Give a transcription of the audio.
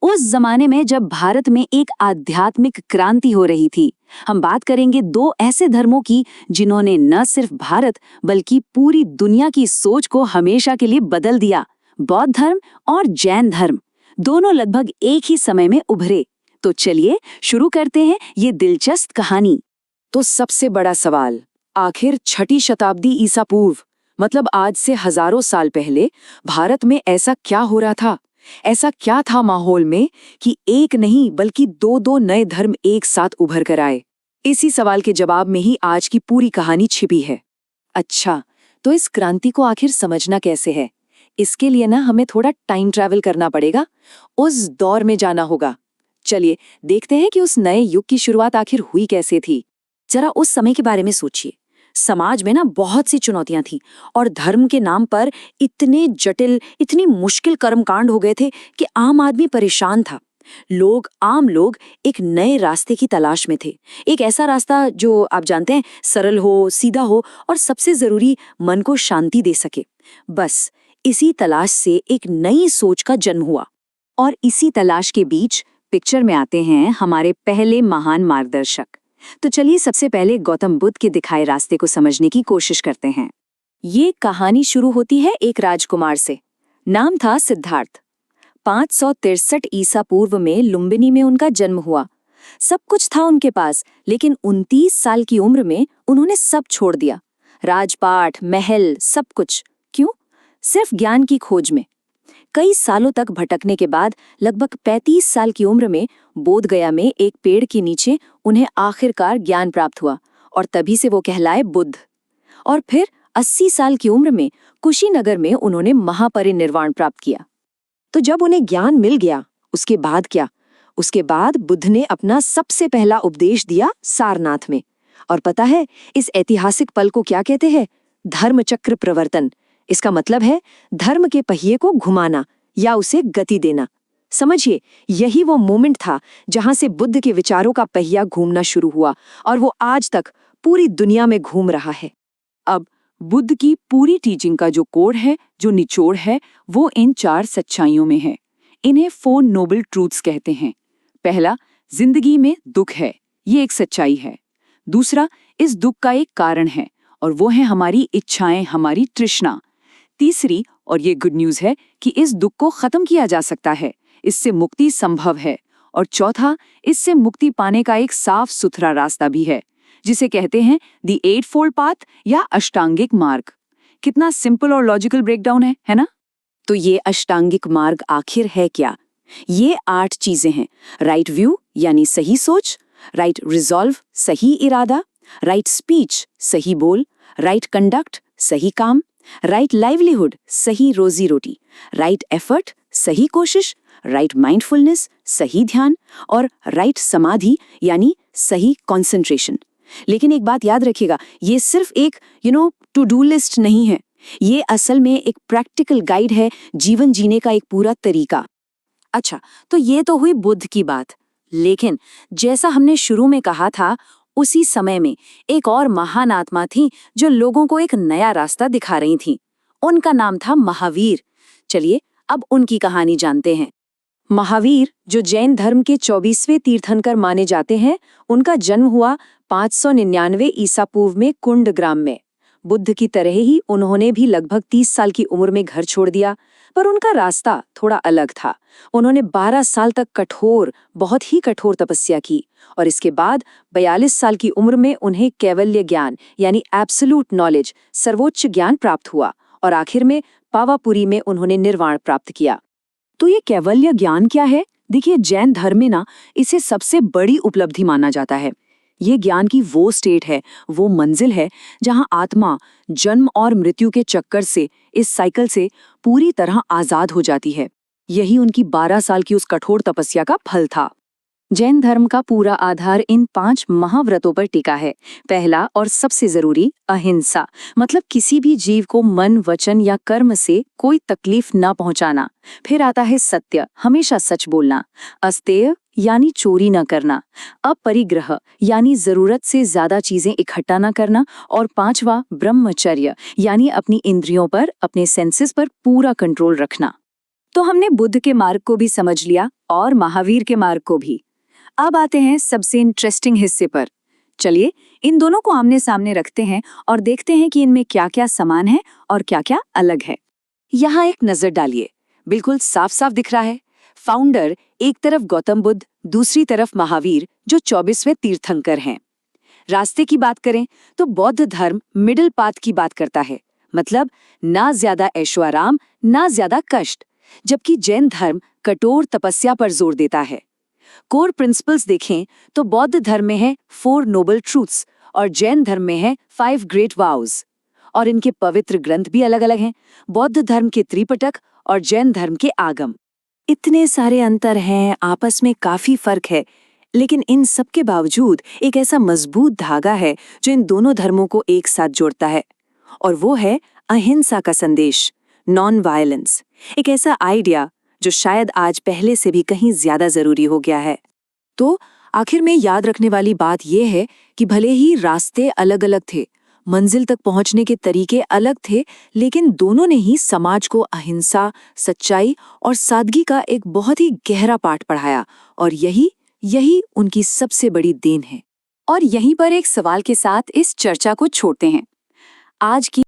उस जमाने में जब भारत में एक आध्यात्मिक क्रांति हो रही थी। हम बात करेंगे दो ऐसे धर्मों की जिन्होंने न सिर्फ भारत बल्कि पूरी दुनिया की सोच को हमेशा के लिए बदल दिया। बौद्ध धर्म और जैन धर्म दोनों लगभग एक ही समय में उभरे। तो चलिए शुरू करते हैं ये दिलचस्प कहानी। तो सबसे बड़ा सवाल, आखिर 6ठी शताब्दी ईसा पूर्व मतलब आज से हजारों साल पहले भारत में ऐसा क्या हो रहा था? ऐसा क्या था माहौल में कि एक नहीं बल्कि दो दो नए धर्म एक साथ उभर कर आए? इसी सवाल के जवाब में ही आज की पूरी कहानी छिपी है। अच्छा, तो इस क्रांति को आखिर समझना कैसे है? इसके लिए ना हमें थोड़ा टाइम ट्रैवल करना पड़ेगा, उस दौर में जाना होगा। चलिए देखते हैं कि उस नए युग की शुरुआत आखिर हुई कैसे थी। जरा उस समय के बारे में सोचिए। समाज में ना बहुत सी चुनौतियां थी और धर्म के नाम पर इतने जटिल, इतनी मुश्किल कर्मकांड हो गए थे कि आम आदमी परेशान था। आम लोग एक नए रास्ते की तलाश में थे। एक ऐसा रास्ता जो आप जानते हैं, सरल हो, सीधा हो और सबसे जरूरी मन को शांति दे सके। बस इसी तलाश से एक नई सोच का जन्म हुआ। और इसी तलाश के बीच पिक्चर में आते हैं हमारे पहले महान मार्गदर्शक। तो चलिए सबसे पहले गौतम बुद्ध के दिखाए रास्ते को समझने की कोशिश करते हैं। ये कहानी शुरू होती है एक राजकुमार से। नाम था सिद्धार्थ। 563 ईसा पूर्व में लुम्बिनी में उनका जन्म हुआ। सब कुछ था उनके पास, लेकिन 29 साल की उम्र में उन्होंने सब छोड़ दिया। राजपाट, महल, सब कुछ। क्यों? सिर्फ ज्ञान की खोज में। कई सालों तक भटकने के बाद लगभग 35 साल की उम्र में बोधगया में एक पेड़ के नीचे उन्हें आखिरकार ज्ञान प्राप्त हुआ और तभी से वो कहलाए बुद्ध। और फिर 80 साल की उम्र में कुशीनगर में उन्होंने महापरिनिर्वाण प्राप्त किया। तो जब उन्हें ज्ञान मिल गया, उसके बाद क्या? उसके बाद बुद्ध ने अपना सबसे पहला उपदेश दिया सारनाथ में। और पता है इस ऐतिहासिक पल को क्या कहते हैं? धर्मचक्र प्रवर्तन। इसका मतलब है धर्म के पहिए को घुमाना या उसे गति देना। समझिए, यही वो मोमेंट था जहां से बुद्ध के विचारों का पहिया घूमना शुरू हुआ और वो आज तक पूरी दुनिया में घूम रहा है। अब बुद्ध की पूरी टीचिंग का जो कोड है, जो निचोड़ है, वो इन 4 सच्चाइयों में है। इन्हें 4 नोबल ट्रूथ्स कहते हैं। पहला, जिंदगी में दुख है, ये एक सच्चाई है। दूसरा, इस दुख का एक कारण है और वो है हमारी इच्छाएं, हमारी तृष्णा। तीसरी, और ये गुड न्यूज़ है, कि इस दुख को खत्म किया जा सकता है, इससे मुक्ति संभव है। और चौथा, इससे मुक्ति पाने का एक साफ सुथरा रास्ता भी है, जिसे कहते हैं द 8-fold पाथ या अष्टांगिक मार्ग। कितना सिंपल और लॉजिकल ब्रेकडाउन है ना? तो ये अष्टांगिक मार्ग आखिर है क्या? ये 8 चीजें हैं। राइट व्यू यानी सही सोच, राइट रिजॉल्व सही इरादा, राइट स्पीच सही बोल, राइट कंडक्ट सही काम, राइट लाइवलीहुड सही रोजी रोटी, राइट एफर्ट सही कोशिश, राइट माइंडफुलनेस सही ध्यान और राइट समाधि यानी सही कंसंट्रेशन। लेकिन एक बात याद रखिएगा, ये सिर्फ एक टू डू लिस्ट नहीं है। ये असल में एक प्रैक्टिकल गाइड है, जीवन जीने का एक पूरा तरीका। अच्छा, तो ये तो हुई बुद्ध की बात। लेकिन जैसा हमने शुरू में कहा था, उसी समय में एक और महान आत्मा थी जो लोगों को एक नया रास्ता दिखा रही थी। उनका नाम था महावीर। चलिए अब उनकी कहानी जानते हैं। महावीर, जो जैन धर्म के 24वें तीर्थंकर माने जाते हैं, उनका जन्म हुआ 599 ईसा पूर्व में कुंड ग्राम में। बुद्ध की तरह ही उन्होंने भी लगभग 30 साल की उम्र में घर छोड़ दिया, पर उनका रास्ता थोड़ा अलग था। उन्होंने 12 साल तक बहुत ही कठोर तपस्या की और इसके बाद 42 साल की उम्र में उन्हें कैवल्य ज्ञान यानी एब्सोल्यूट नॉलेज, सर्वोच्च ज्ञान प्राप्त हुआ और आखिर में पावापुरी में उन्होंने निर्वाण प्राप्त किया। तो ये कैवल्य ज्ञान क्या है? देखिए, जैन धर्म में ना इसे सबसे बड़ी उपलब्धि माना जाता है। ये ज्ञान की वो स्टेट है, वो मंजिल है जहां आत्मा जन्म और मृत्यु के चक्कर से, इस साइकिल से पूरी तरह आजाद हो जाती है। यही उनकी 12 साल की उस कठोर तपस्या का फल था। जैन धर्म का पूरा आधार इन 5 महाव्रतों पर टिका है। पहला और सबसे जरूरी, अहिंसा, मतलब किसी भी जीव को मन, वचन या कर्म से कोई तकलीफ न पहुंचाना। फिर आता है सत्य, हमेशा सच बोलना। अस्तेय यानी चोरी न करना। अपरिग्रह यानी जरूरत से ज्यादा चीजें इकट्ठा न करना। और 5वां, ब्रह्मचर्य यानी अपनी इंद्रियों पर, अपने सेंसेस पर पूरा कंट्रोल रखना। तो हमने बुद्ध के मार्ग को भी समझ लिया और महावीर के मार्ग को भी। अब आते हैं सबसे इंटरेस्टिंग हिस्से पर। चलिए इन दोनों को आमने सामने रखते हैं और देखते हैं कि इनमें क्या क्या समान है और क्या क्या अलग है। यहाँ एक नजर डालिए, बिल्कुल साफ साफ दिख रहा है। फाउंडर एक तरफ गौतम बुद्ध, दूसरी तरफ महावीर जो 24वें तीर्थंकर हैं। रास्ते की बात करें तो बौद्ध धर्म मिडिल पाथ की बात करता है, मतलब ना ज्यादा ऐशोआराम ना ज्यादा कष्ट, जबकि जैन धर्म कठोर तपस्या पर जोर देता है। कोर प्रिंसिपल्स देखें तो बौद्ध धर्म में है 4 नोबल ट्रूथ्स और जैन धर्म में है 5 ग्रेट वाउज। और इनके पवित्र ग्रंथ भी अलग अलग हैं, बौद्ध धर्म के त्रिपिटक और जैन धर्म के आगम। इतने सारे अंतर हैं, आपस में काफी फर्क है, लेकिन इन सब के बावजूद एक ऐसा मजबूत धागा है जो इन दोनों धर्मों को एक साथ जोड़ता है, और वो है अहिंसा का संदेश, नॉन वायलेंस। एक ऐसा आइडिया जो शायद आज पहले से भी कहीं ज्यादा जरूरी हो गया है। तो आखिर में याद रखने वाली बात यह है कि भले ही रास्ते अलग अलग थे, मंजिल तक पहुंचने के तरीके अलग थे, लेकिन दोनों ने ही समाज को अहिंसा, सच्चाई और सादगी का एक बहुत ही गहरा पाठ पढ़ाया, और यही उनकी सबसे बड़ी देन है। और यहीं पर एक सवाल के साथ इस चर्चा को छोड़ते हैं। आज की